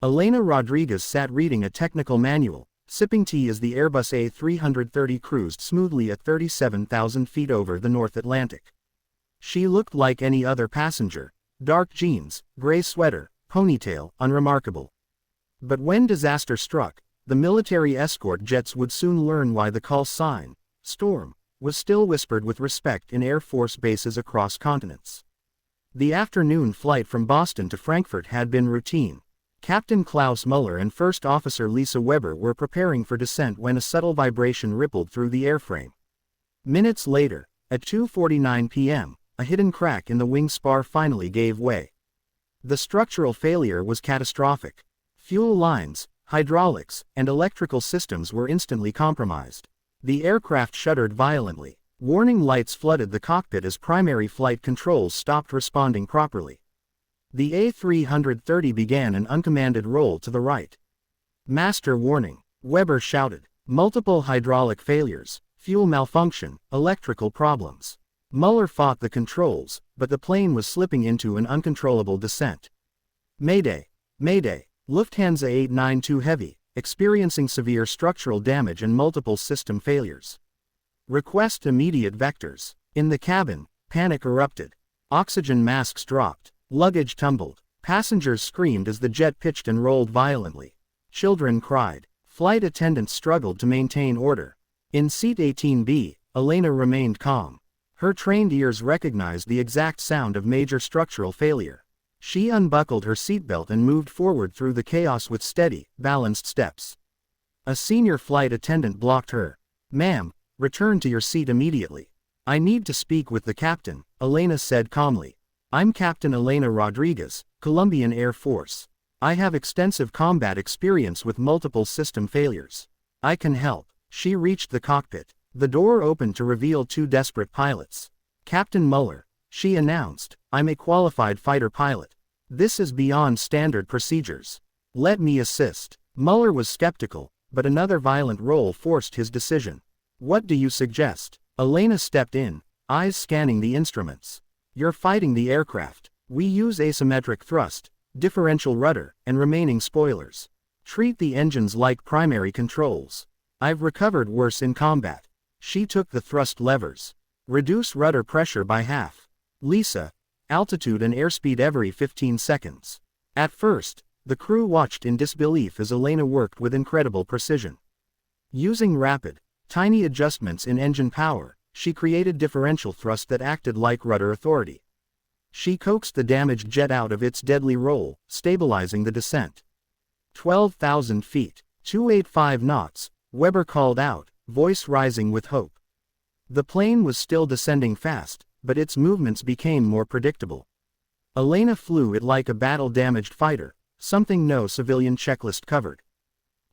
Elena Rodriguez sat reading a technical manual, sipping tea as the Airbus A330 cruised smoothly at 37,000 feet over the North Atlantic. She looked like any other passenger: dark jeans, gray sweater, ponytail, unremarkable. But when disaster struck, the military escort jets would soon learn why the call sign, Storm, was still whispered with respect in Air Force bases across continents. The afternoon flight from Boston to Frankfurt had been routine. Captain Klaus Muller and First Officer Lisa Weber were preparing for descent when a subtle vibration rippled through the airframe. Minutes later, at 2:49 p.m., a hidden crack in the wing spar finally gave way. The structural failure was catastrophic. Fuel lines, hydraulics, and electrical systems were instantly compromised. The aircraft shuddered violently. Warning lights flooded the cockpit as primary flight controls stopped responding properly. The A330 began an uncommanded roll to the right. "Master warning," Weber shouted. "Multiple hydraulic failures, fuel malfunction, electrical problems." Muller fought the controls, but the plane was slipping into an uncontrollable descent. "Mayday! Mayday! Lufthansa 892 Heavy, experiencing severe structural damage and multiple system failures. Request immediate vectors." In the cabin, panic erupted. Oxygen masks dropped. Luggage tumbled. Passengers screamed as the jet pitched and rolled violently. Children cried. Flight attendants struggled to maintain order. In seat 18B, Elena remained calm. Her trained ears recognized the exact sound of major structural failure. She unbuckled her seatbelt and moved forward through the chaos with steady, balanced steps. A senior flight attendant blocked her. "Ma'am, return to your seat immediately." "I need to speak with the captain," Elena said calmly. "I'm Captain Elena Rodriguez, Colombian Air Force. I have extensive combat experience with multiple system failures. I can help." She reached the cockpit. The door opened to reveal two desperate pilots. "Captain Muller," she announced, "I'm a qualified fighter pilot. This is beyond standard procedures. Let me assist." Muller was skeptical, but another violent roll forced his decision. "What do you suggest?" Elena stepped in, eyes scanning the instruments. "You're fighting the aircraft. We use asymmetric thrust, differential rudder, and remaining spoilers. Treat the engines like primary controls. I've recovered worse in combat." She took the thrust levers. "Reduce rudder pressure by half. Lisa, altitude and airspeed every 15 seconds. At first, the crew watched in disbelief as Elena worked with incredible precision. Using rapid, tiny adjustments in engine power, she created differential thrust that acted like rudder authority. She coaxed the damaged jet out of its deadly roll, stabilizing the descent. 12,000 feet, 285 knots, Weber called out, voice rising with hope. The plane was still descending fast, but its movements became more predictable. Elena flew it like a battle-damaged fighter, something no civilian checklist covered.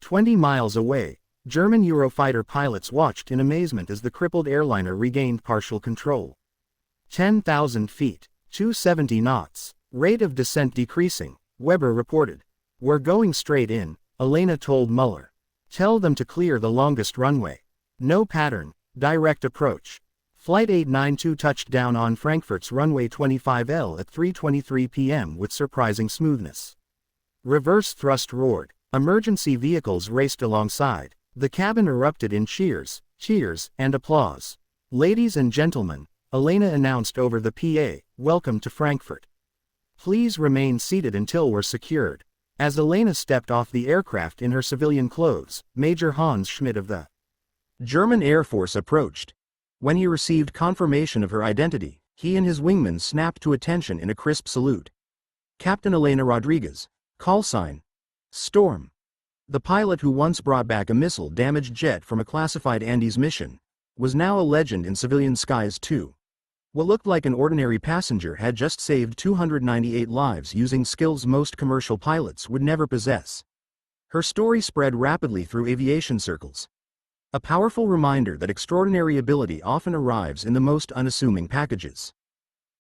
20 miles away, German Eurofighter pilots watched in amazement as the crippled airliner regained partial control. 10,000 feet, 270 knots, rate of descent decreasing, Weber reported. "We're going straight in," Elena told Muller. "Tell them to clear the longest runway. No pattern, direct approach." Flight 892 touched down on Frankfurt's runway 25L at 3:23 p.m. with surprising smoothness. Reverse thrust roared. Emergency vehicles raced alongside. The cabin erupted in cheers, and applause. "Ladies and gentlemen," Elena announced over the PA, "welcome to Frankfurt. Please remain seated until we're secured." As Elena stepped off the aircraft in her civilian clothes, Major Hans Schmidt of the German Air Force approached. When he received confirmation of her identity, he and his wingman snapped to attention in a crisp salute. "Captain Elena Rodriguez. Call sign Storm." The pilot who once brought back a missile-damaged jet from a classified Andes mission was now a legend in civilian skies too. What looked like an ordinary passenger had just saved 298 lives using skills most commercial pilots would never possess. Her story spread rapidly through aviation circles. A powerful reminder that extraordinary ability often arrives in the most unassuming packages.